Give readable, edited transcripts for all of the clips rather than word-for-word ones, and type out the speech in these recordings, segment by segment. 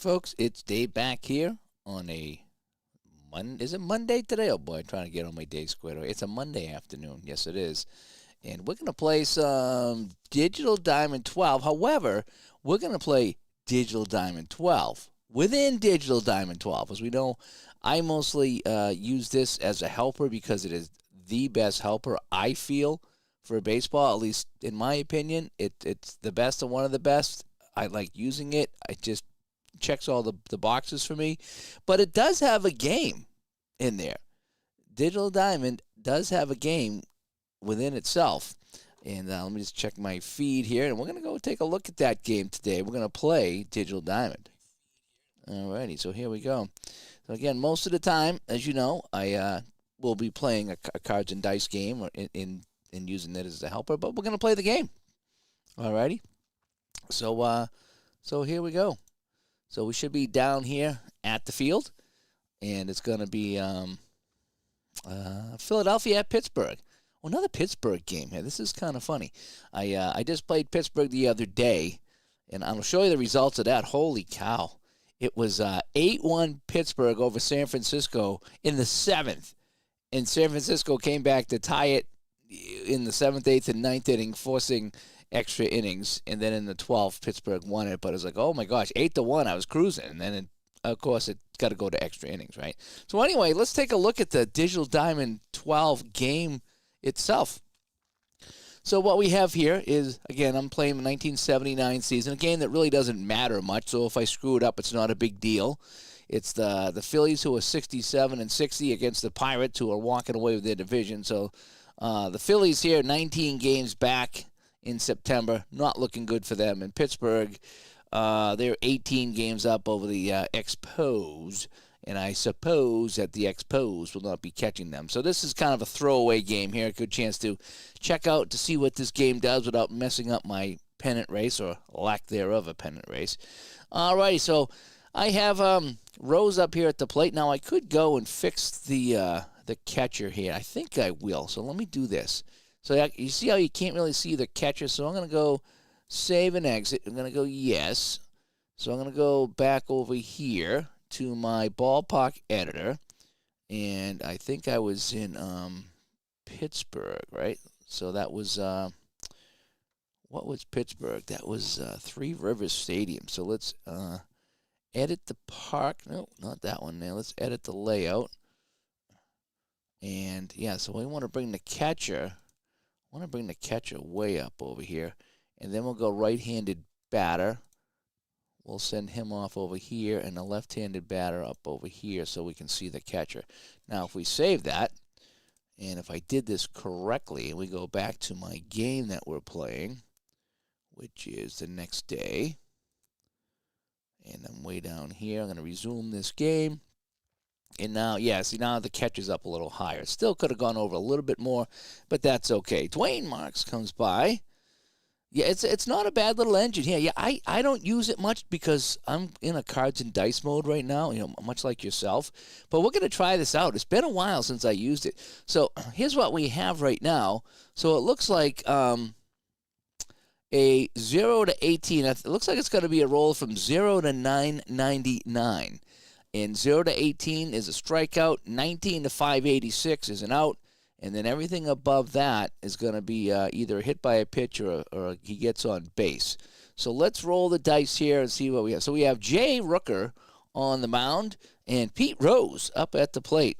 Folks, it's Dave back here on a Is it Monday today? Oh boy, I'm trying to get all my days squared away. It's a Monday afternoon. Yes, it is. And we're going to play some Digital Diamond 12. However, we're going to play Digital Diamond 12 within Digital Diamond 12. As we know, I mostly use this as a helper because it is the best helper, I feel, for baseball, at least in my opinion. It's the best and one of the best. I like using it. I just checks all the boxes for me. But it does have a game in there. Digital Diamond does have a game within itself. And let me just check my feed here. And we're going to go take a look at that game today. We're going to play Digital Diamond. Alrighty, so here we go. So again, most of the time, as you know, I will be playing a cards and dice game or in using it as a helper. But we're going to play the game. Alrighty. So here we go. So we should be down here at the field, and it's going to be Philadelphia at Pittsburgh. Well, another Pittsburgh game here. This is kind of funny. I just played Pittsburgh the other day, and I'll show you the results of that. Holy cow. It was 8-1 Pittsburgh over San Francisco in the 7th, and San Francisco came back to tie it in the 7th, 8th, and 9th inning, forcing extra innings, and then in the 12th, Pittsburgh won it. But it was like, oh my gosh, 8-1, I was cruising, and then of course it got to go to extra innings, right? So anyway, let's take a look at the Digital Diamond 12 game itself. So what we have here is, again, I'm playing the 1979 season, a game that really doesn't matter much. So if I screw it up, it's not a big deal. It's the Phillies, who are 67-60, against the Pirates, who are walking away with their division. So the Phillies here, 19 games back in September, not looking good for them. In Pittsburgh, they're 18 games up over the Expos, and I suppose that the Expos will not be catching them. So this is kind of a throwaway game here, a good chance to check out to see what this game does without messing up my pennant race, or lack thereof a pennant race. Alrighty, so I have Rose up here at the plate. Now I could go and fix the catcher here. I think I will, so let me do this. So you see how you can't really see the catcher? So I'm going to go save and exit. I'm going to go yes. So I'm going to go back over here to my Ballpark editor. And I think I was in Pittsburgh, right? So that was, what was Pittsburgh? That was Three Rivers Stadium. So let's edit the park. No, not that one there. Let's edit the layout. And yeah, so we want to bring the catcher. I want to bring the catcher way up over here. And then we'll go right-handed batter. We'll send him off over here, and the left-handed batter up over here so we can see the catcher. Now, if we save that, and if I did this correctly, and we go back to my game that we're playing, which is the next day, and I'm way down here. I'm going to resume this game. And now, yeah, see, now the catcher's up a little higher. Still could have gone over a little bit more, but that's okay. Dwayne Marks comes by. Yeah, it's not a bad little engine here. Yeah, I don't use it much because I'm in a cards and dice mode right now, much like yourself. But we're going to try this out. It's been a while since I used it. So here's what we have right now. So it looks like a 0 to 18. It looks like it's going to be a roll from 0 to 999. And 0 to 18 is a strikeout. 19 to 586 is an out. And then everything above that is going to be either hit by a pitch or he gets on base. So let's roll the dice here and see what we have. So we have Jay Rooker on the mound and Pete Rose up at the plate.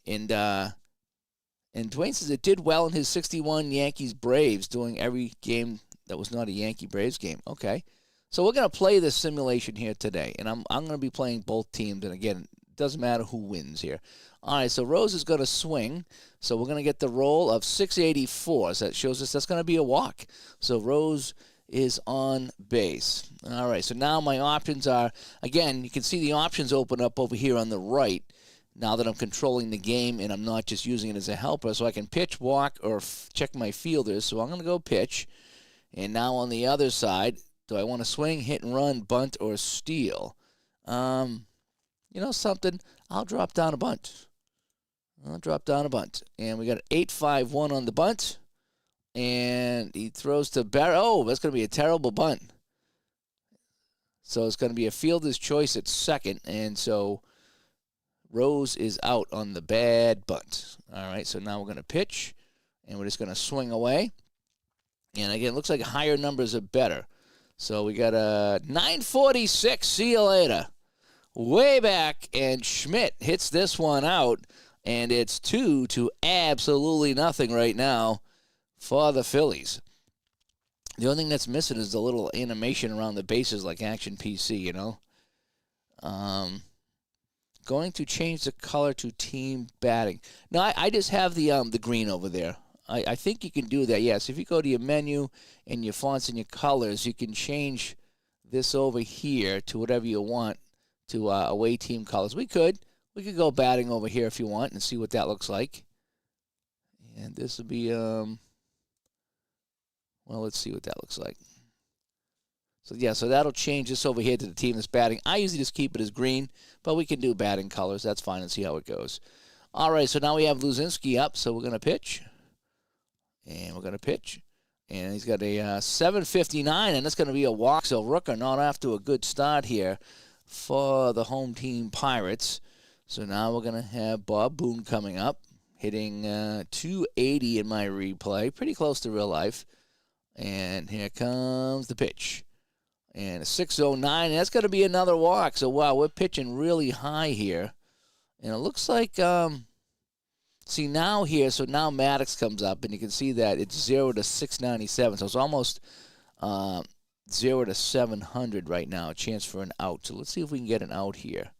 And Dwayne says it did well in his 61 Yankees-Braves, doing every game that was not a Yankee-Braves game. Okay. So we're going to play this simulation here today. And I'm going to be playing both teams. And again, it doesn't matter who wins here. All right, so Rose is going to swing. So we're going to get the roll of 684. So that shows us that's going to be a walk. So Rose is on base. All right, so now my options are, again, you can see the options open up over here on the right now that I'm controlling the game and I'm not just using it as a helper. So I can pitch, walk, or check my fielders. So I'm going to go pitch. And now on the other side, do I want to swing, hit and run, bunt, or steal? You know something? I'll drop down a bunt. And we got an 8-5-1 on the bunt. And he throws to Barrett. Oh, that's going to be a terrible bunt. So it's going to be a fielder's choice at second, and so Rose is out on the bad bunt. All right, so now we're going to pitch, and we're just going to swing away. And again, it looks like higher numbers are better. So we got a 946. See you later. Way back, and Schmidt hits this one out, and it's 2 to absolutely nothing right now for the Phillies. The only thing that's missing is the little animation around the bases like Action PC, you know. Going to change the color to team batting. No, I just have the green over there. I think you can do that, yes. If you go to your menu and your fonts and your colors, you can change this over here to whatever you want to away team colors. We could go batting over here if you want and see what that looks like. And this will be, well, let's see what that looks like. So, yeah, so that'll change this over here to the team that's batting. I usually just keep it as green, but we can do batting colors. That's fine and see how it goes. All right, so now we have Luzinski up, so we're going to pitch. And we're going to pitch. And he's got a 759, and that's going to be a walk. So Rooker not off to a good start here for the home team Pirates. So now we're going to have Bob Boone coming up, hitting 280 in my replay, pretty close to real life. And here comes the pitch. And a 609, and that's going to be another walk. So, wow, we're pitching really high here. And it looks like, see now here, so now Maddox comes up, and you can see that it's 0 to 697. So it's almost 0 to 700 right now, a chance for an out. So let's see if we can get an out here.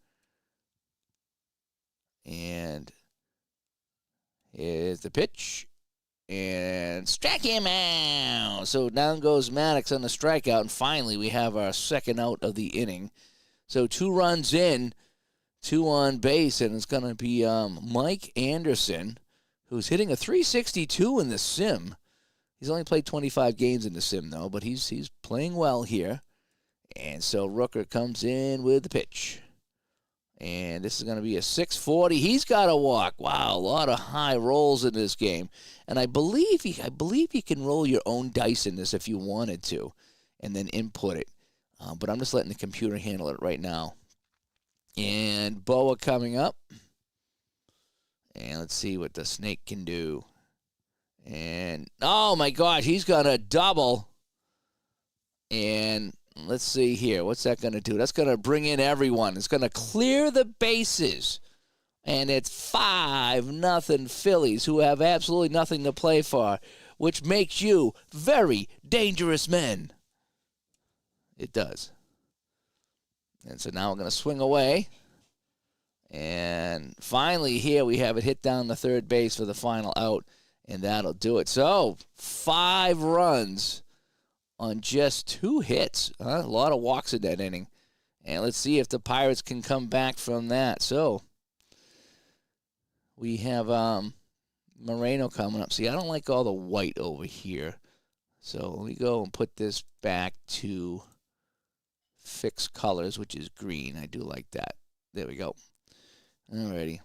And here's the pitch. And strike him out. So down goes Maddox on the strikeout, and finally we have our second out of the inning. So 2 runs in, 2 on base, and it's going to be Mike Anderson, who's hitting a 362 in the sim. He's only played 25 games in the sim, though, but he's playing well here. And so Rooker comes in with the pitch. And this is going to be a 640. He's got to walk. Wow, a lot of high rolls in this game. And I believe you can roll your own dice in this if you wanted to, and then input it. But I'm just letting the computer handle it right now. And Boa coming up. And let's see what the snake can do. And, oh, my God, he's got a double. And let's see here. What's that going to do? That's going to bring in everyone. It's going to clear the bases. And it's 5-0 Phillies, who have absolutely nothing to play for, which makes you very dangerous men. It does. And so now we're going to swing away. And finally here we have it hit down the third base for the final out, and that'll do it. So 5 runs on just 2 hits. A lot of walks in that inning. And let's see if the Pirates can come back from that. So we have Moreno coming up. See, I don't like all the white over here. So let me go and put this back to fixed colors, which is green. I do like that. There we go. Alrighty.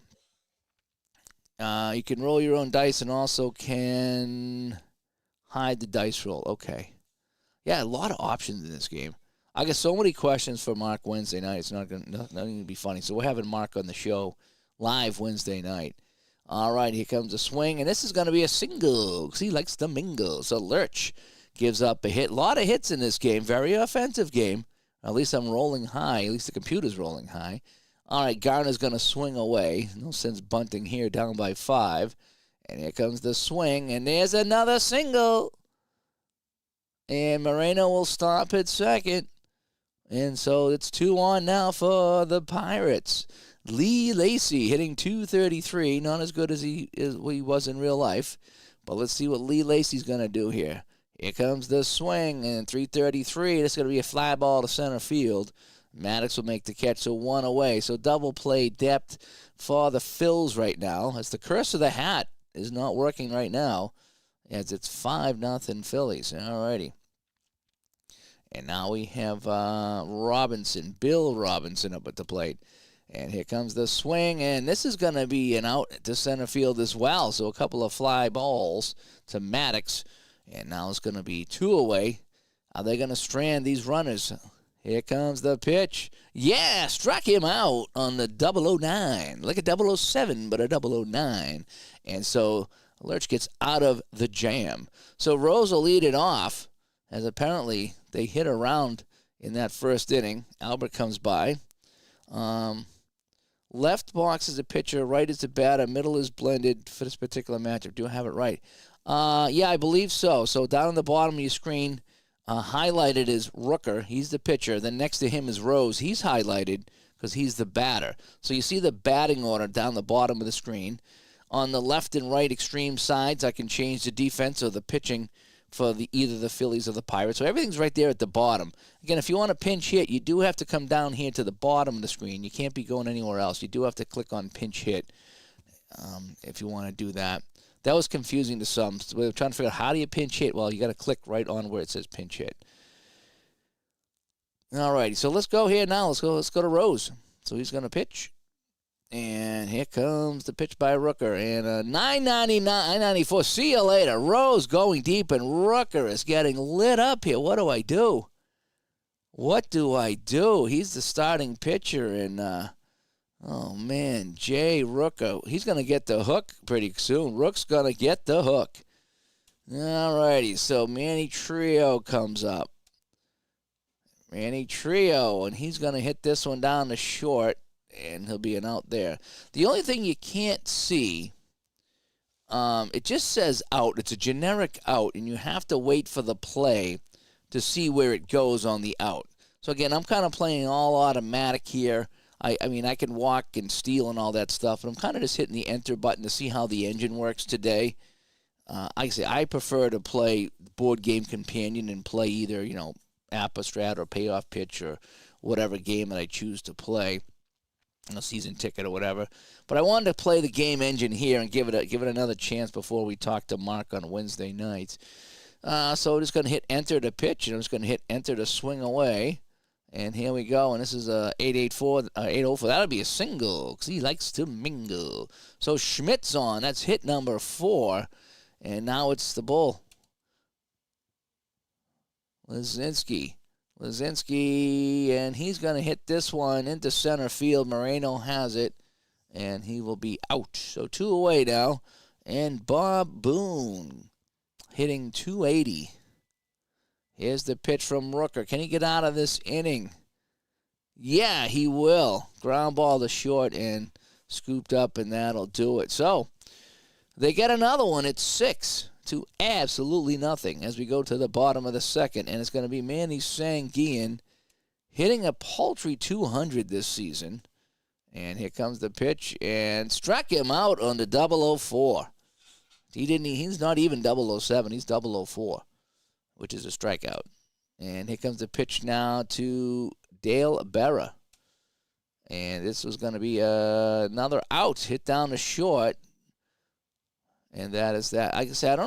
You can roll your own dice and also can hide the dice roll. Okay. Yeah, a lot of options in this game. I got so many questions for Mark Wednesday night. It's not going to be funny. So we're having Mark on the show live Wednesday night. All right, here comes a swing, and this is going to be a single because he likes the mingle. So Lurch gives up a hit. A lot of hits in this game. Very offensive game. At least I'm rolling high. At least the computer's rolling high. All right, Garner's going to swing away. No sense bunting here, down by 5. And here comes the swing, and there's another single. And Moreno will stop at second. And so it's 2 on now for the Pirates. Lee Lacy hitting 233. Not as good as he was in real life. But let's see what Lee Lacy's going to do here. Here comes the swing, and 333. This is going to be a fly ball to center field. Maddox will make the catch, so 1 away. So double play depth for the Phils right now, as the curse of the hat is not working right now, as it's 5-0 Phillies. All righty. And now we have Robinson, Bill Robinson up at the plate. And here comes the swing, and this is going to be an out to center field as well. So a couple of fly balls to Maddox, and now it's going to be 2 away. Are they going to strand these runners? Here comes the pitch. Yeah, struck him out on the 009. Like a 007, but a 009. And so Lurch gets out of the jam. So Rose will lead it off, as apparently they hit around in that first inning. Albert comes by. Left box is a pitcher, right is the batter, middle is blended for this particular matchup. Do I have it right? Yeah, I believe so. So down on the bottom of your screen, highlighted is Rooker. He's the pitcher. Then next to him is Rose. He's highlighted because he's the batter. So you see the batting order down the bottom of the screen. On the left and right extreme sides, I can change the defense or the pitching for either the Phillies or the Pirates. So everything's right there at the bottom. Again, if you want to pinch hit, you do have to come down here to the bottom of the screen. You can't be going anywhere else. You do have to click on pinch hit if you want to do that. That was confusing to some. So we were trying to figure out how do you pinch hit. Well, you got to click right on where it says pinch hit. All righty, so let's go here now. Let's go to Rose. So he's going to pitch. And here comes the pitch by Rooker. And 994. See you later. Rose going deep, and Rooker is getting lit up here. What do I do? What do I do? He's the starting pitcher, and oh, man, Jay Rooker. He's going to get the hook pretty soon. Rook's going to get the hook. All righty, so Manny Trio comes up. Manny Trio, and he's going to hit this one down the short, and he'll be an out there. The only thing you can't see, it just says out. It's a generic out, and you have to wait for the play to see where it goes on the out. So, again, I'm kind of playing all automatic here. I mean, I can walk and steal and all that stuff, but I'm kind of just hitting the enter button to see how the engine works today. I prefer to play Board Game Companion and play either, Apostrat or Payoff Pitch or whatever game that I choose to play, a season ticket or whatever. But I wanted to play the game engine here and give it another chance before we talk to Mark on Wednesday nights. So I'm just going to hit enter to pitch, and I'm just going to hit enter to swing away. And here we go, and this is a 804. That'll be a single because he likes to mingle. So Schmidt's on. That's hit number 4, and now it's the bull. Lazinski, and he's going to hit this one into center field. Moreno has it, and he will be out. So 2 away now, and Bob Boone hitting 280. Here's the pitch from Rooker. Can he get out of this inning? Yeah, he will. Ground ball to short and scooped up, and that'll do it. So they get another one. It's 6 to absolutely nothing as we go to the bottom of the second, and it's going to be Manny Sanguillen hitting a paltry 200 this season. And here comes the pitch, and struck him out on the 004. He's not even 007. He's 004. Which is a strikeout. And here comes the pitch now to Dale Berra. And this was going to be another out, hit down the short. And that is that. Like I said, I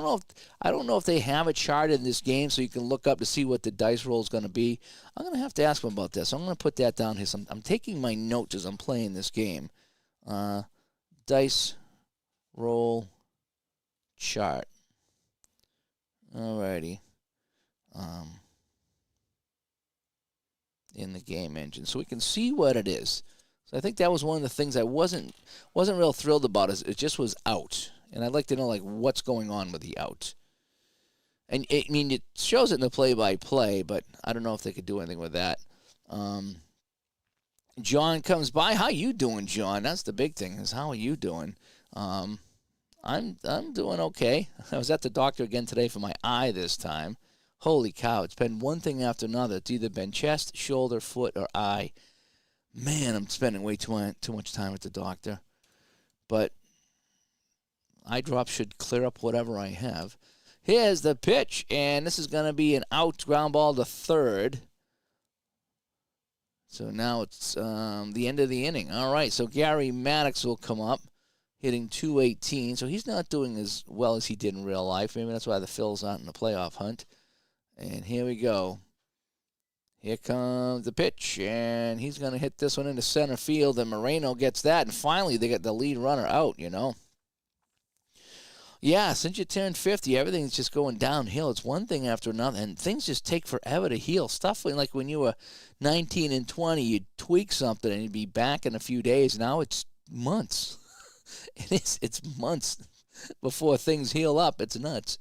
don't know if they have it charted in this game so you can look up to see what the dice roll is going to be. I'm going to have to ask them about this. I'm going to put that down here. So I'm taking my notes as I'm playing this game. Dice roll chart. Alrighty. In the game engine, so we can see what it is. So I think that was one of the things I wasn't real thrilled about. Is it just was out, and I'd like to know what's going on with the out. And it shows it in the play-by-play, but I don't know if they could do anything with that. John comes by. How you doing, John? That's the big thing. Is how are you doing? I'm doing okay. I was at the doctor again today for my eye this time. Holy cow, it's been one thing after another. It's either been chest, shoulder, foot, or eye. Man, I'm spending way too much time with the doctor. But eye drops should clear up whatever I have. Here's the pitch, and this is going to be an out, ground ball to third. So now it's the end of the inning. All right, so Gary Maddox will come up, hitting 218. So he's not doing as well as he did in real life. Maybe that's why the Phils aren't in the playoff hunt. And here we go. Here comes the pitch, and he's going to hit this one into center field, and Moreno gets that, and finally they get the lead runner out, Yeah, since you turned 50, everything's just going downhill. It's one thing after another, and things just take forever to heal. Stuff like when you were 19 and 20, you'd tweak something and you'd be back in a few days. Now it's months. It's months before things heal up. It's nuts.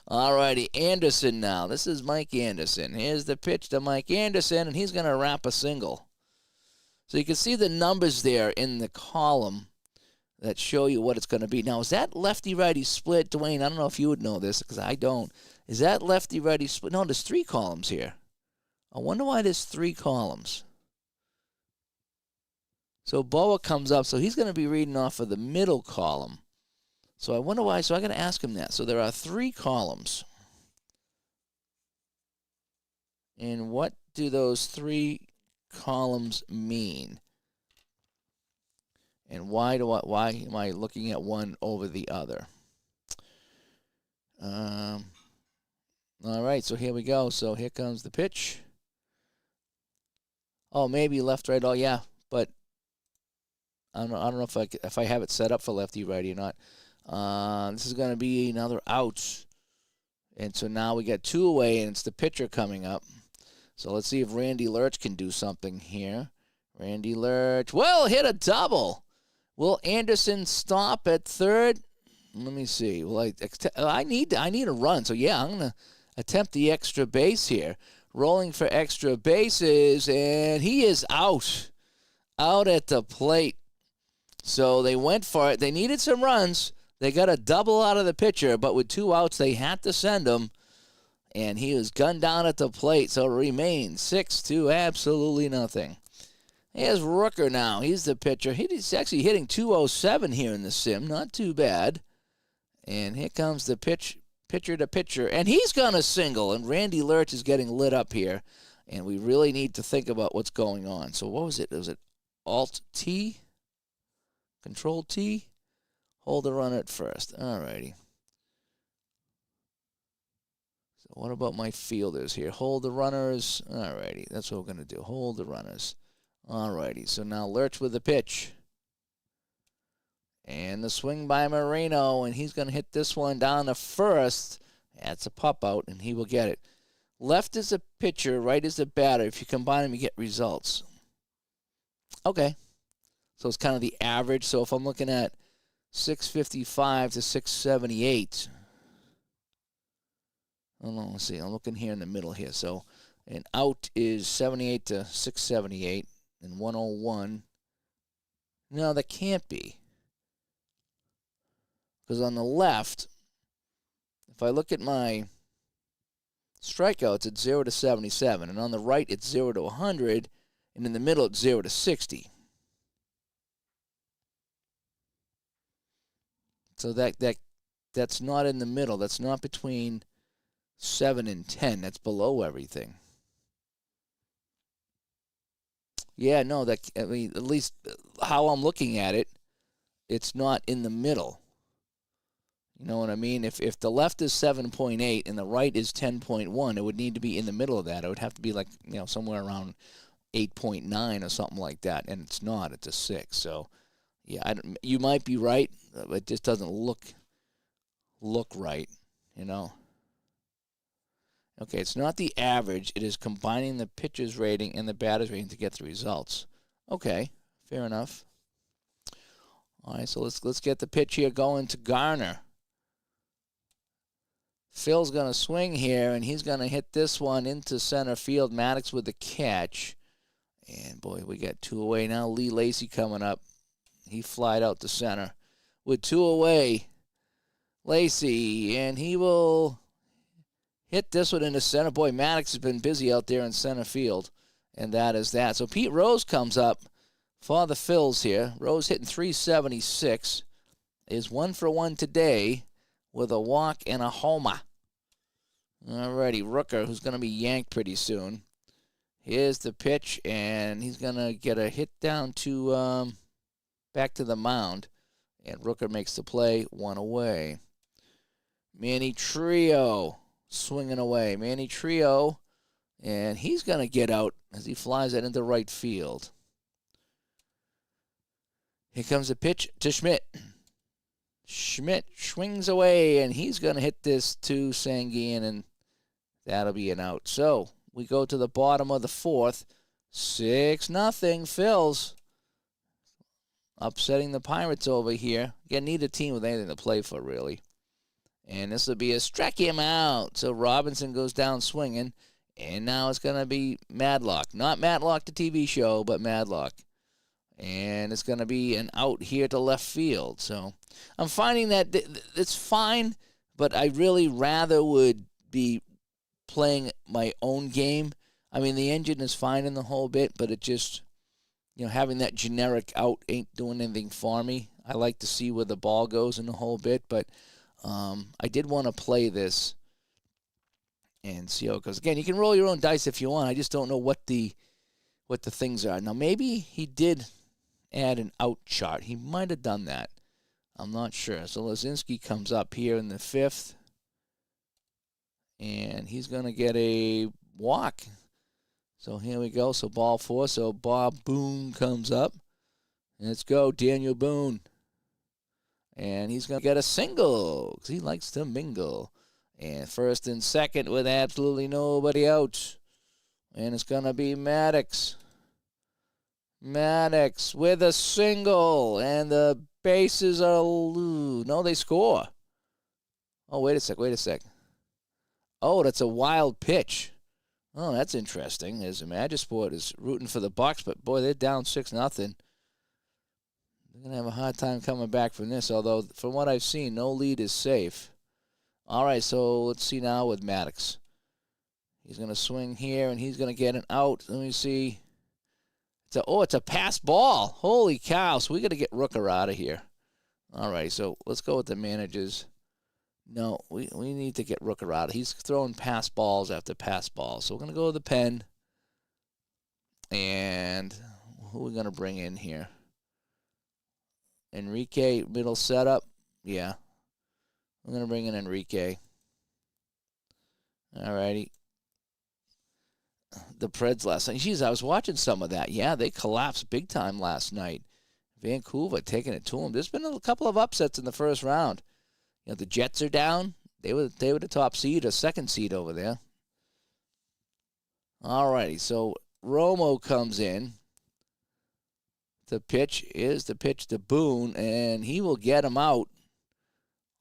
All righty, Anderson now. This is Mike Anderson. Here's the pitch to Mike Anderson, and he's going to wrap a single. So you can see the numbers there in the column that show you what it's going to be. Now, is that lefty-righty split, Dwayne? I don't know if you would know this because I don't. Is that lefty-righty split? No, there's 3 columns here. I wonder why there's 3 columns. So Boa comes up, so he's going to be reading off of the middle column. So I wonder why. So I got to ask him that. So there are 3 columns. And what do those 3 columns mean? And why am I looking at one over the other? All right, so here we go. So here comes the pitch. Oh, maybe left, right. Oh, yeah, but I don't know if I have it set up for lefty, righty or not. This is going to be another out. And so now we got 2 away, and it's the pitcher coming up. So let's see if Randy Lurch can do something here. Randy Lurch will hit a double. Will Anderson stop at third? Let me see. Well, I need a run. So, yeah, I'm going to attempt the extra base here. Rolling for extra bases, and he is out at the plate. So they went for it. They needed some runs. They got a double out of the pitcher, but with 2 outs, they had to send him. And he was gunned down at the plate, so it remains 6-2, absolutely nothing. Here's Rooker now. He's the pitcher. He's actually hitting 207 here in the sim. Not too bad. And here comes the pitcher to pitcher. And he's going to single. And Randy Lurch is getting lit up here. And we really need to think about what's going on. So what was it? Was it Alt-T? Control-T? Hold the runner at first. All righty. So what about my fielders here? Hold the runners. All righty. That's what we're going to do. Hold the runners. All righty, so now Lurch with the pitch. And the swing by Moreno, and he's going to hit this one down to first. That's a pop out, and he will get it. Left is a pitcher, right is a batter. If you combine them, you get results. Okay. So it's kind of the average. So if I'm looking at 655 to 678. Hold on, let's see. I'm looking here in the middle here. So an out is 78 to 678. And 101. No, that can't be. Because on the left, if I look at my strikeouts, it's 0 to 77. And on the right, it's 0 to 100. And in the middle, it's 0 to 60. So that's not in the middle. That's not between 7 and 10. That's below everything. Yeah, no, at least how I'm looking at it, it's not in the middle. You know what I mean? If the left is 7.8 and the right is 10.1, it would need to be in the middle of that. It would have to be like, somewhere around 8.9 or something like that, and it's not. It's a 6. So, yeah, you might be right, but it just doesn't look right, Okay, it's not the average. It is combining the pitcher's rating and the batter's rating to get the results. Okay, fair enough. All right, so let's get the pitch here going to Garner. Phil's going to swing here, and he's going to hit this one into center field. Maddox with the catch. And, boy, we got 2 away now. Lee Lacy coming up. He flied out to center. With 2 away, Lacy, and he will hit this one into center. Boy, Maddox has been busy out there in center field, and that is that. So Pete Rose comes up for the Phils here. Rose hitting 376. Is 1 for 1 today with a walk and a homer. All righty, Rooker, who's going to be yanked pretty soon. Here's the pitch, and he's going to get a hit down to back to the mound. And Rooker makes the play, 1 away. Manny Trio swinging away. Manny Trio, and he's going to get out as he flies it into right field. Here comes the pitch to Schmidt. Schmidt swings away, and he's going to hit this to Sanguin, and that'll be an out. So we go to the bottom of the fourth. 6-0, Phils. Upsetting the Pirates over here. Again, need a team with anything to play for, really. And this will be a strike him out. So Robinson goes down swinging. And now it's going to be Madlock. Not Matlock, the TV show, but Madlock. And it's going to be an out here to left field. So I'm finding that it's fine, but I really rather would be playing my own game. I mean, the engine is fine in the whole bit, but it just, having that generic out ain't doing anything for me. I like to see where the ball goes in the whole bit, but I did want to play this and see how it goes. Again, you can roll your own dice if you want. I just don't know what the things are. Now, maybe he did add an out chart. He might have done that. I'm not sure. So Lazinski comes up here in the fifth, and he's going to get a walk. So here we go. So ball four. So Bob Boone comes up. Let's go, Daniel Boone. And he's going to get a single because he likes to mingle. And first and second with absolutely nobody out. And it's going to be Maddox. Maddox with a single. And the bases are loose. No, they score. Oh, wait a sec. Oh, that's a wild pitch. Oh, that's interesting. As Magisport is rooting for the Bucks, but boy, they're down 6-0. They're going to have a hard time coming back from this, although from what I've seen, no lead is safe. All right, so let's see now with Maddox. He's going to swing here, and he's going to get an out. Let me see. It's a pass ball. Holy cow. So we got to get Rooker out of here. All right, so let's go with the managers. No, we need to get Rooker out. He's throwing pass balls after pass balls. So we're going to go to the pen. And who are we going to bring in here? Enrique, middle setup. Yeah. We're going to bring in Enrique. All righty. The Preds last night. Jeez, I was watching some of that. Yeah, they collapsed big time last night. Vancouver taking it to them. There's been a couple of upsets in the first round. The Jets are down. They were the top seed or second seed over there. All righty, so Romo comes in. The pitch is the pitch to Boone, and he will get him out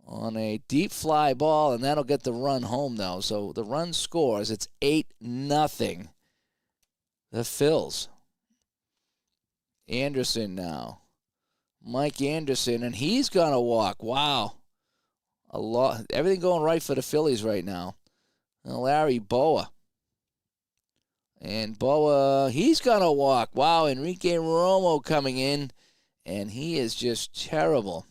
on a deep fly ball, and that'll get the run home now. So the run scores. It's 8-0. The Phils. Anderson now. Mike Anderson, and he's going to walk. Wow. Everything going right for the Phillies right now. And Larry Boa. And Boa, he's going to walk. Wow, Enrique Romo coming in, and he is just terrible.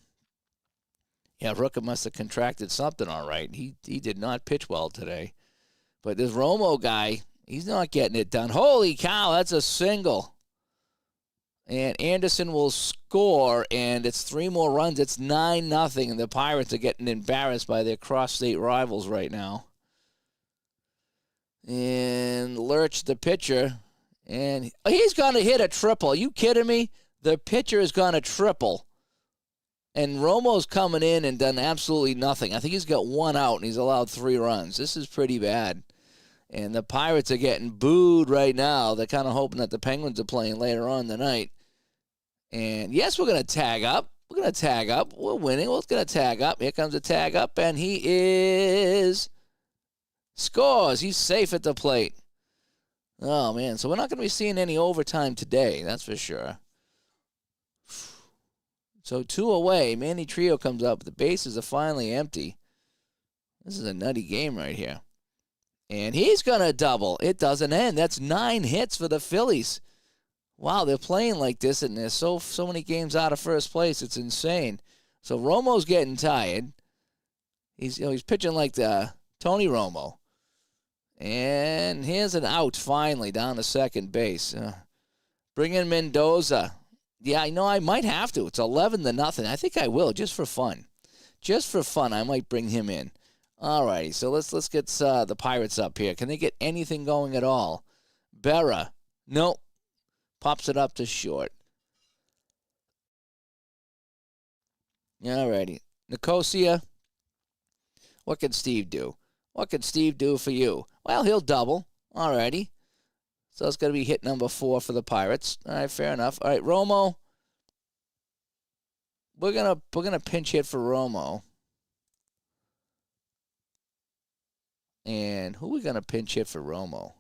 Yeah, Rooker must have contracted something all right. He did not pitch well today. But this Romo guy, he's not getting it done. Holy cow, that's a single. And Anderson will score, and it's 3 more runs. It's 9-0, and the Pirates are getting embarrassed by their cross-state rivals right now. And Lurch, the pitcher, and he's going to hit a triple. Are you kidding me? The pitcher is going to triple. And Romo's coming in and done absolutely nothing. I think he's got 1 out, and he's allowed 3 runs. This is pretty bad. And the Pirates are getting booed right now. They're kind of hoping that the Penguins are playing later on tonight. And, yes, we're going to tag up. We're winning. We're going to tag up. Here comes a tag up, and he scores. He's safe at the plate. Oh, man. So we're not going to be seeing any overtime today. That's for sure. So 2 away. Manny Trio comes up. The bases are finally empty. This is a nutty game right here. And he's going to double. It doesn't end. That's 9 hits for the Phillies. Wow, they're playing like this, and there's so many games out of first place. It's insane. So Romo's getting tired. He's pitching like the Tony Romo. And here's an out finally down to second base. Bring in Mendoza. Yeah, I know I might have to. It's 11-0. I think I will, just for fun. Just for fun, I might bring him in. All righty, so let's get the Pirates up here. Can they get anything going at all? Berra. Nope. Pops it up to short. All righty. Nicosia, what can Steve do? What can Steve do for you? Well, he'll double. Alrighty. So it's going to be hit number 4 for the Pirates. All right, fair enough. All right, Romo. We're gonna pinch hit for Romo. And who are we gonna pinch hit for Romo?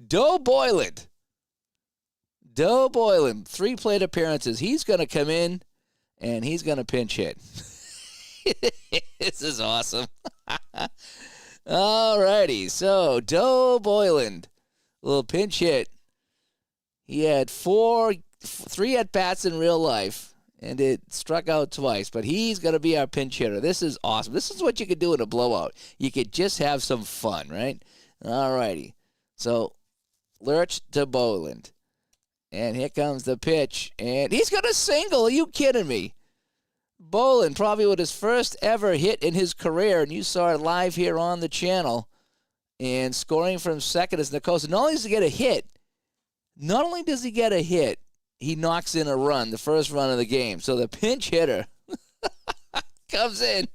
Doe Boyland. 3 plate appearances. He's gonna come in and he's gonna pinch hit. This is awesome. Alrighty, so Doe Boyland, little pinch hit. He had 3 at-bats in real life, and it struck out twice, but he's going to be our pinch hitter. This is awesome. This is what you could do in a blowout. You could just have some fun, right? All righty. So, Lurch to Boland. And here comes the pitch, and he's going to single. Are you kidding me? Boland, probably with his first ever hit in his career, and you saw it live here on the channel, and scoring from second is Nicosia. Not only does he get a hit, he knocks in a run, the first run of the game. So the pinch hitter comes in,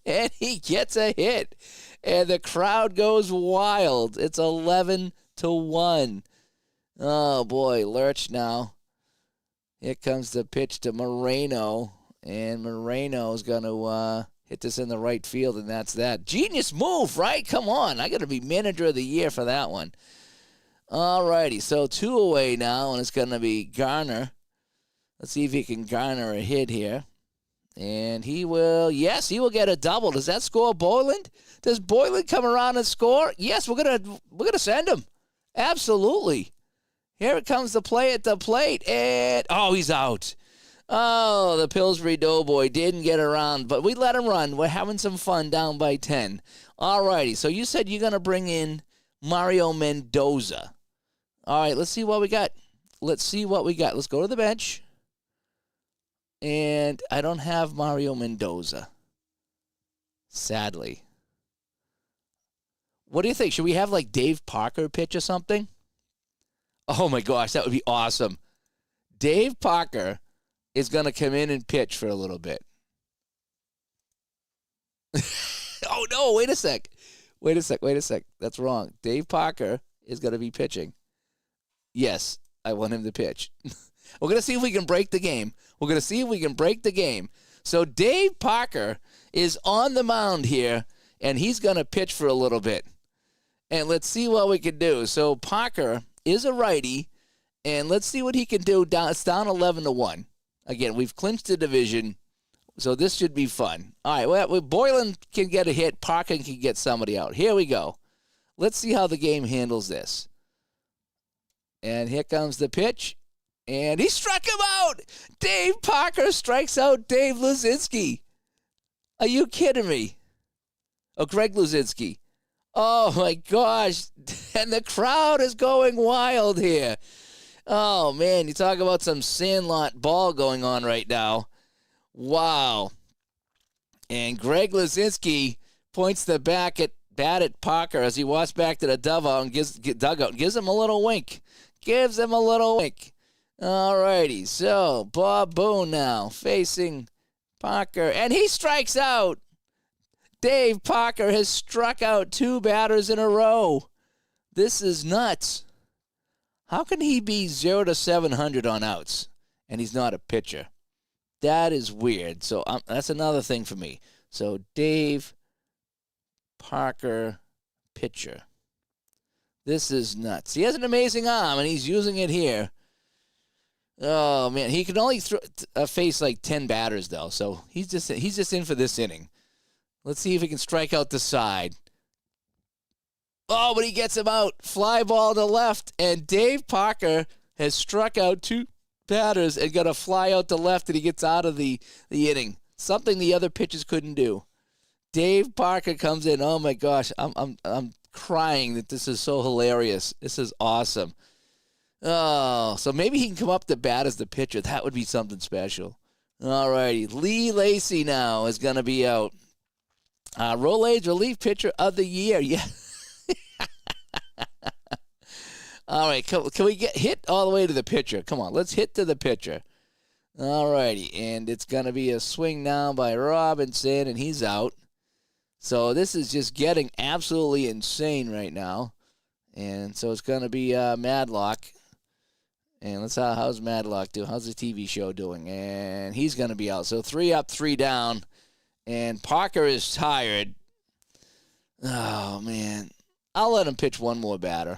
and he gets a hit. And the crowd goes wild. It's 11-1. Oh, boy, Lurch now. Here comes the pitch to Moreno. And Moreno's going to hit this in the right field, and that's that. Genius move, right? Come on. I got to be manager of the year for that one. All righty, so 2 away now, and it's going to be Garner. Let's see if he can garner a hit here. And he will get a double. Does that score Boyland? Does Boyland come around and score? Yes, we're gonna send him. Absolutely. Here it comes the play at the plate, and he's out. Oh, the Pillsbury Doughboy didn't get around, but we let him run. We're having some fun down by 10. All righty, so you said you're gonna bring in Mario Mendoza. All right, let's see what we got. Let's go to the bench. And I don't have Mario Mendoza, sadly. What do you think? Should we have, like, Dave Parker pitch or something? Oh, my gosh, that would be awesome. Dave Parker is going to come in and pitch for a little bit. Oh, no, wait a sec. That's wrong. Dave Parker is going to be pitching. Yes, I want him to pitch. We're going to see if we can break the game. So Dave Parker is on the mound here, and he's going to pitch for a little bit. And let's see what we can do. So Parker is a righty, and let's see what he can do. It's down 11-1. Again, we've clinched the division, so this should be fun. All right, well, Boylan can get a hit. Parker can get somebody out. Here we go. Let's see how the game handles this. And here comes the pitch. And he struck him out. Dave Parker strikes out Dave Luzinski. Are you kidding me? Oh, Greg Luzinski. Oh, my gosh. And the crowd is going wild here. Oh, man, you talk about some sandlot ball going on right now. Wow. And Greg Luzinski points the bat at Parker as he walks back to the dugout and gives him a little wink. All righty, so Bob Boone now facing Parker, and he strikes out. Dave Parker has struck out 2 batters in a row. This is nuts. How can he be 0-700 on outs, and he's not a pitcher? That is weird. So that's another thing for me. So Dave Parker, pitcher. This is nuts. He has an amazing arm, and he's using it here. Oh, man. He can only face like 10 batters, though. So he's just in for this inning. Let's see if he can strike out the side. Oh, but he gets him out. Fly ball to left, and Dave Parker has struck out 2 batters and got a fly out to left, and he gets out of the inning. Something the other pitchers couldn't do. Dave Parker comes in. Oh, my gosh. I'm crying that this is so hilarious. This is awesome. Oh, so maybe he can come up to bat as the pitcher. That would be something special. All righty. Lee Lacy now is going to be out. Rolaids relief pitcher of the year. Yeah. All right. Can we get hit all the way to the pitcher? Come on. Let's hit to the pitcher. All righty, and it's going to be a swing now by Robinson, and he's out. So this is just getting absolutely insane right now. And so it's going to be Madlock. And let's how's Madlock doing? How's the TV show doing? And he's going to be out. So 3 up, 3 down. And Parker is tired. Oh, man. I'll let him pitch one more batter.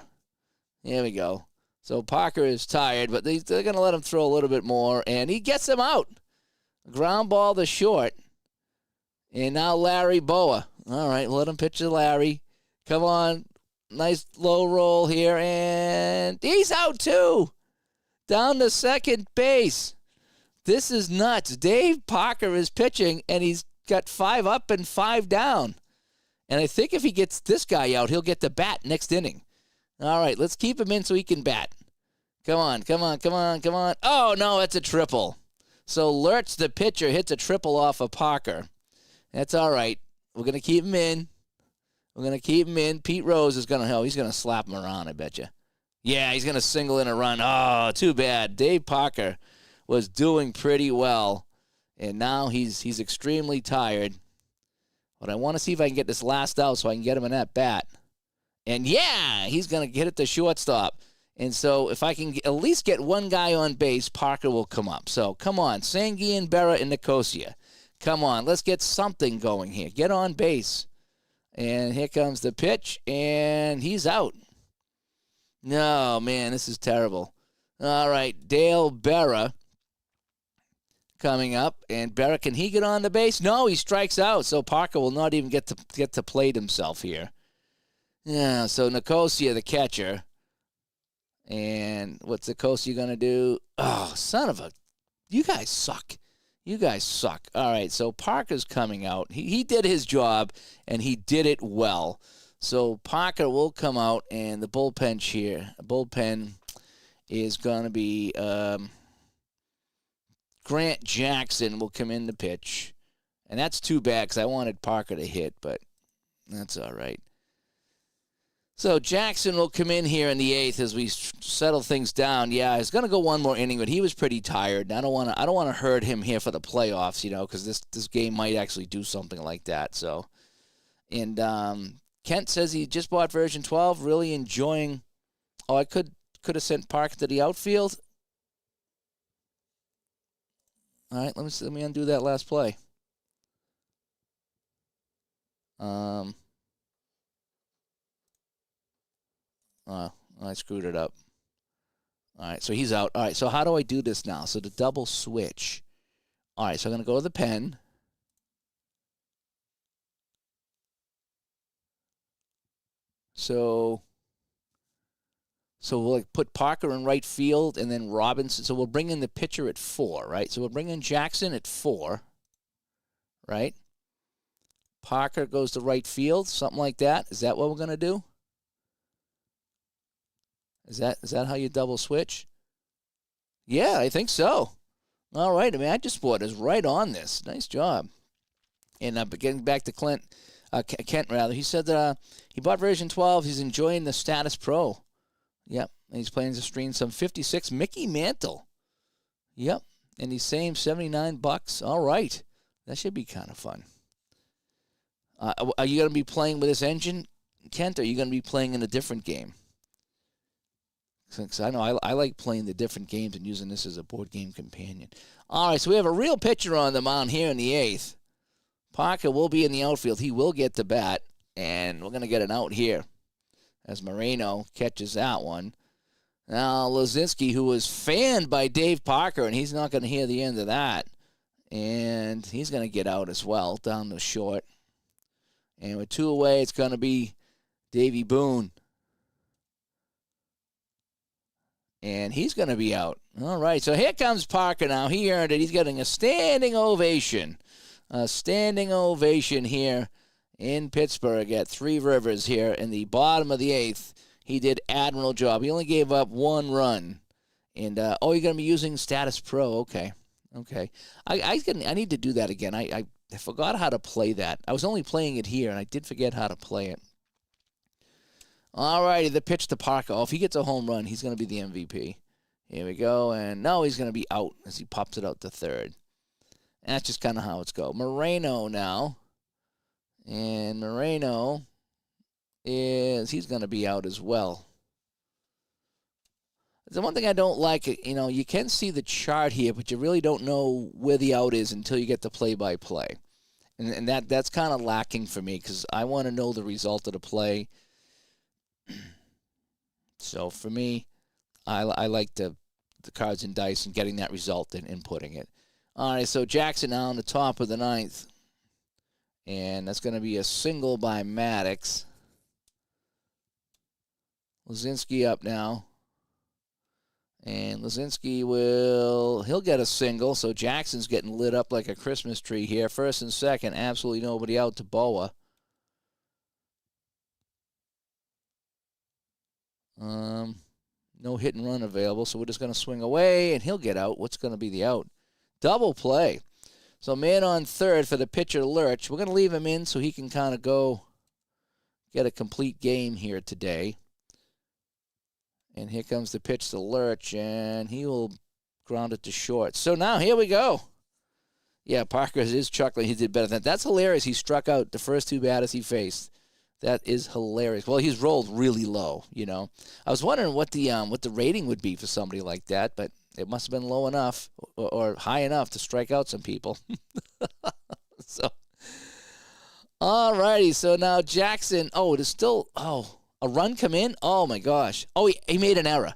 Here we go. So Parker is tired, but they're going to let him throw a little bit more. And he gets him out. Ground ball to short. And now Larry Boa. All right, let him pitch to Larry. Come on. Nice low roll here. And he's out too. Down to second base. This is nuts. Dave Parker is pitching, and he's got 5 up and 5 down. And I think if he gets this guy out, he'll get the bat next inning. All right, let's keep him in so he can bat. Come on, come on, come on, come on. Oh, no, it's a triple. So Lurch, the pitcher, hits a triple off of Parker. That's all right. We're going to keep him in. We're going to keep him in. Pete Rose is going to, he's going to slap him around, I bet you. Yeah, he's going to single in a run. Oh, too bad. Dave Parker was doing pretty well, and now he's extremely tired. But I want to see if I can get this last out so I can get him in that bat. And, yeah, he's going to get it to shortstop. And so if I can at least get one guy on base, Parker will come up. So, come on, Sanguin, Berra, and Nicosia. Come on, let's get something going here. Get on base. And here comes the pitch, and he's out. No, man, this is terrible. All right, Dale Berra coming up, and Berra, can he get on the base? No, he strikes out, so Parker will not even get to plate himself here. Yeah, so Nicosia, the catcher, and what's Nicosia going to do? Oh, son of a... You guys suck. You guys suck. All right, so Parker's coming out. He did his job, and he did it well. So Parker will come out, and the bullpen is going to be Grant Jackson will come in to pitch. And that's too bad because I wanted Parker to hit, but that's all right. So Jackson will come in here in the 8th as we settle things down. Yeah, he's going to go one more inning, but he was pretty tired. I don't want to hurt him here for the playoffs, because this game might actually do something like that. So, and Kent says he just bought version 12, really enjoying. Oh, I could have sent Parker to the outfield. All right, let me undo that last play. Oh, I screwed it up. All right, so he's out. All right, so how do I do this now? So the double switch. All right, so I'm going to go to the pen. So we'll put Parker in right field and then Robinson. So we'll bring in the pitcher at 4, right? So we'll bring in Jackson at 4, right? Parker goes to right field, something like that. Is that what we're going to do? Is that how you double switch? Yeah, I think so. All right, I mean, I just bought is right on this. Nice job. And getting back to Kent, rather, he said that he bought version 12. He's enjoying the Status Pro. Yep, and he's planning to stream some 56 Mickey Mantle. Yep, and he's saying $79. All right, that should be kind of fun. Are you going to be playing with this engine, Kent, or are you going to be playing in a different game? Because I know I like playing the different games and using this as a board game companion. All right, so we have a real pitcher on the mound here in the 8th. Parker will be in the outfield. He will get the bat, and we're going to get an out here as Moreno catches that one. Now, Lozinski, who was fanned by Dave Parker, and he's not going to hear the end of that. And he's going to get out as well, down the short. And with 2 away, it's going to be Davey Boone. And he's going to be out. All right, so here comes Parker now. He earned it. He's getting a standing ovation. A standing ovation here in Pittsburgh at Three Rivers here in the bottom of the 8th. He did admirable job. He only gave up 1 run. And, you're going to be using Status Pro. Okay. I need to do that again. I forgot how to play that. I was only playing it here, and I did forget how to play it. All righty, the pitch to Parker. Oh, if he gets a home run, he's going to be the MVP. Here we go, and now he's going to be out as he pops it out to third. And that's just kind of how it's go. Moreno now. And Moreno he's going to be out as well. The one thing I don't like, you can see the chart here, but you really don't know where the out is until you get the play-by-play. And that's kind of lacking for me because I want to know the result of the play. So for me, I like the cards and dice and getting that result and inputting it. All right, so Jackson now on the top of the ninth. And that's going to be a single by Maddox. Lazinski up now. And Lazinski he'll get a single. So Jackson's getting lit up like a Christmas tree here. First and second, absolutely nobody out to Boa. No hit and run available, so we're just going to swing away, and he'll get out. What's going to be the out? Double play. So man on third for the pitcher, Lurch. We're going to leave him in so he can kind of go get a complete game here today. And here comes the pitch to Lurch, and he will ground it to short. So now here we go. Yeah, Parker is chuckling. He did better than that. That's hilarious. He struck out the first two batters he faced. That is hilarious. Well, he's rolled really low, I was wondering what the rating would be for somebody like that, but it must have been low enough or high enough to strike out some people. So, all righty. So now Jackson. Oh, there's still a run come in. Oh my gosh. Oh, he made an error.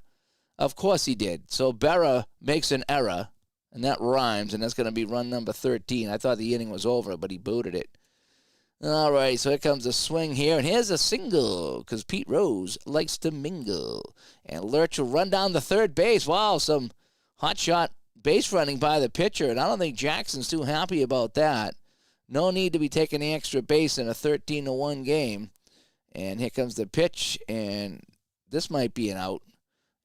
Of course he did. So Berra makes an error, and that rhymes, and that's going to be run number 13. I thought the inning was over, but he booted it. All right, so here comes a swing here, and here's a single because Pete Rose likes to mingle. And Lurch will run down the third base. Wow, some hot shot base running by the pitcher, and I don't think Jackson's too happy about that. No need to be taking the extra base in a 13-1 game. And here comes the pitch, and this might be an out,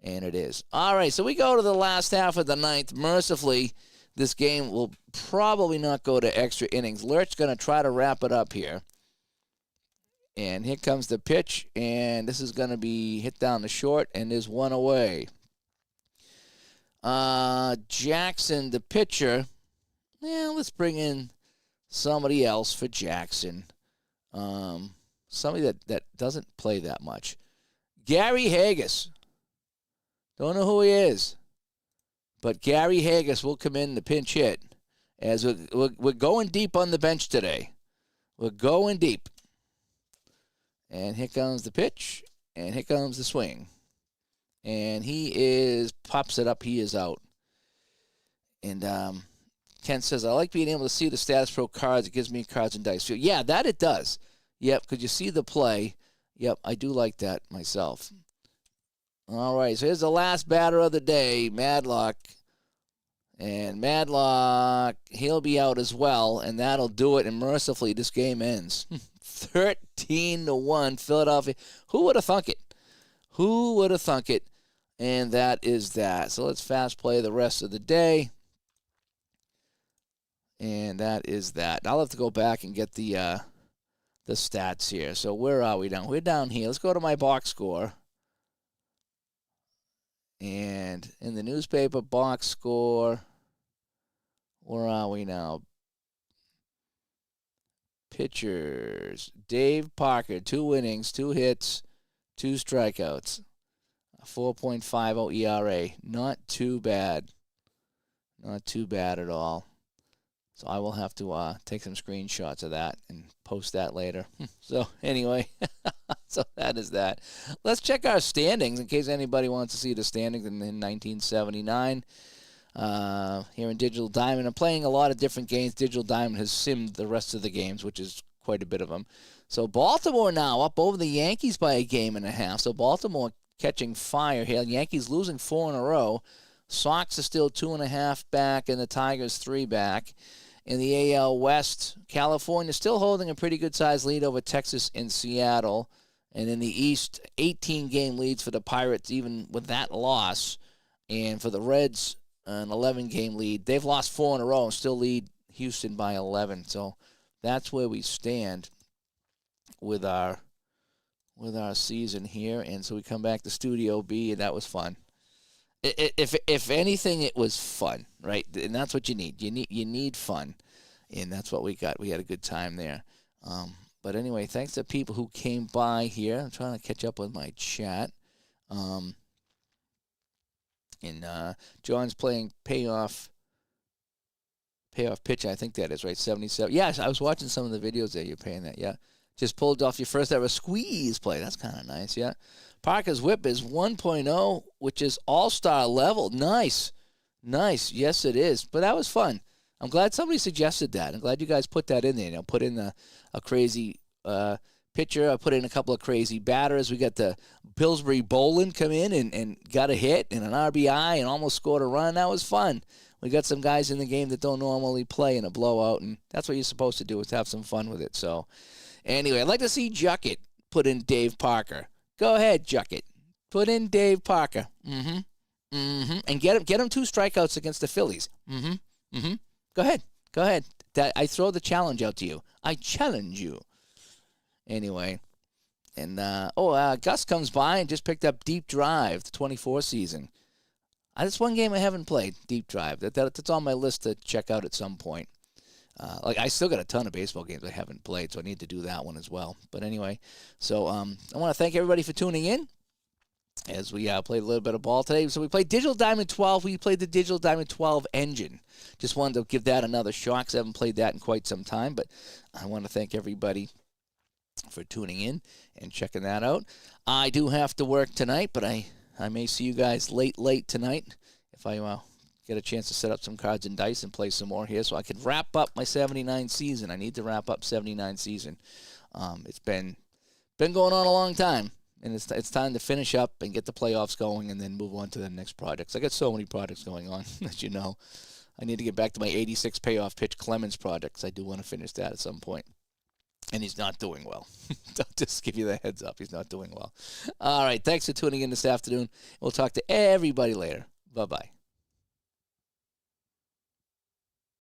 and it is. All right, so we go to the last half of the ninth. Mercifully, this game will probably not go to extra innings. Lurch's going to try to wrap it up here. And here comes the pitch, and this is going to be hit down the short, and there's one away. Jackson, the pitcher. Yeah, let's bring in somebody else for Jackson. Somebody that doesn't play that much. Gary Haggis. Don't know who he is. But Gary Haggis will come in to pinch hit as we're going deep on the bench today. We're going deep. And here comes the pitch, and here comes the swing. And pops it up. He is out. And Ken says, I like being able to see the Status Pro cards. It gives me cards and dice. Yeah, that it does. Yep, because you see the play. Yep, I do like that myself. All right, so here's the last batter of the day, Madlock. And Madlock, he'll be out as well, and that'll do it. And mercifully, this game ends. 13-1, Philadelphia. Who would have thunk it? Who would have thunk it? And that is that. So let's fast play the rest of the day. And that is that. I'll have to go back and get the stats here. So where are we down? We're down here. Let's go to my box score. And in the newspaper box score, where are we now? Pitchers. Dave Parker, 2 innings, 2 hits, 2 strikeouts. 4.50 ERA. Not too bad. Not too bad at all. So I will have to take some screenshots of that and post that later. So anyway, so that is that. Let's check our standings in case anybody wants to see the standings in 1979. Here in Digital Diamond, I'm playing a lot of different games. Digital Diamond has simmed the rest of the games, which is quite a bit of them. So Baltimore now up over the Yankees by a game and a half. So Baltimore catching fire here. Yankees losing 4 in a row. Sox are still 2.5 back, and the Tigers 3 back. In the AL West, California still holding a pretty good-sized lead over Texas and Seattle. And in the East, 18-game leads for the Pirates, even with that loss. And for the Reds, an 11-game lead. They've lost 4 in a row and still lead Houston by 11. So that's where we stand with our season here. And so we come back to Studio B, and that was fun. If anything, it was fun, right? And that's what you need. You need fun, and that's what we got. We had a good time there. But anyway, thanks to people who came by here. I'm trying to catch up with my chat. And John's playing payoff pitch. I think that is right. 77. Yes, I was watching some of the videos there. You're paying that. Yeah, just pulled off your first ever squeeze play. That's kind of nice. Yeah. Parker's whip is 1.0, which is all-star level. Nice. Yes, it is. But that was fun. I'm glad somebody suggested that. I'm glad you guys put that in there. You know, put in a crazy pitcher. I put in a couple of crazy batters. We got the Pillsbury Bolin come in and got a hit and an RBI and almost scored a run. That was fun. We got some guys in the game that don't normally play in a blowout, and that's what you're supposed to do, is have some fun with it. So, anyway, I'd like to see Juckett put in Dave Parker. Go ahead, Juckett. Put in Dave Parker. And get him 2 strikeouts against the Phillies. Go ahead. I throw the challenge out to you. I challenge you. Anyway, and Gus comes by and just picked up Deep Drive, the 24 season. That's one game I haven't played, Deep Drive. That's on my list to check out at some point. I still got a ton of baseball games I haven't played, so I need to do that one as well. But anyway, so I want to thank everybody for tuning in as we played a little bit of ball today. So we played Digital Diamond 12. We played the Digital Diamond 12 engine. Just wanted to give that another shot because I haven't played that in quite some time. But I want to thank everybody for tuning in and checking that out. I do have to work tonight, but I may see you guys late tonight if I get a chance to set up some cards and dice and play some more here so I can wrap up my 79 season. I need to wrap up 79 season. It's been going on a long time, and it's time to finish up and get the playoffs going and then move on to the next projects. I got so many projects going on, as you know. I need to get back to my 86 payoff pitch Clemens projects. I do want to finish that at some point. And he's not doing well. I'll just give you the heads up. He's not doing well. All right. Thanks for tuning in this afternoon. We'll talk to everybody later. Bye-bye.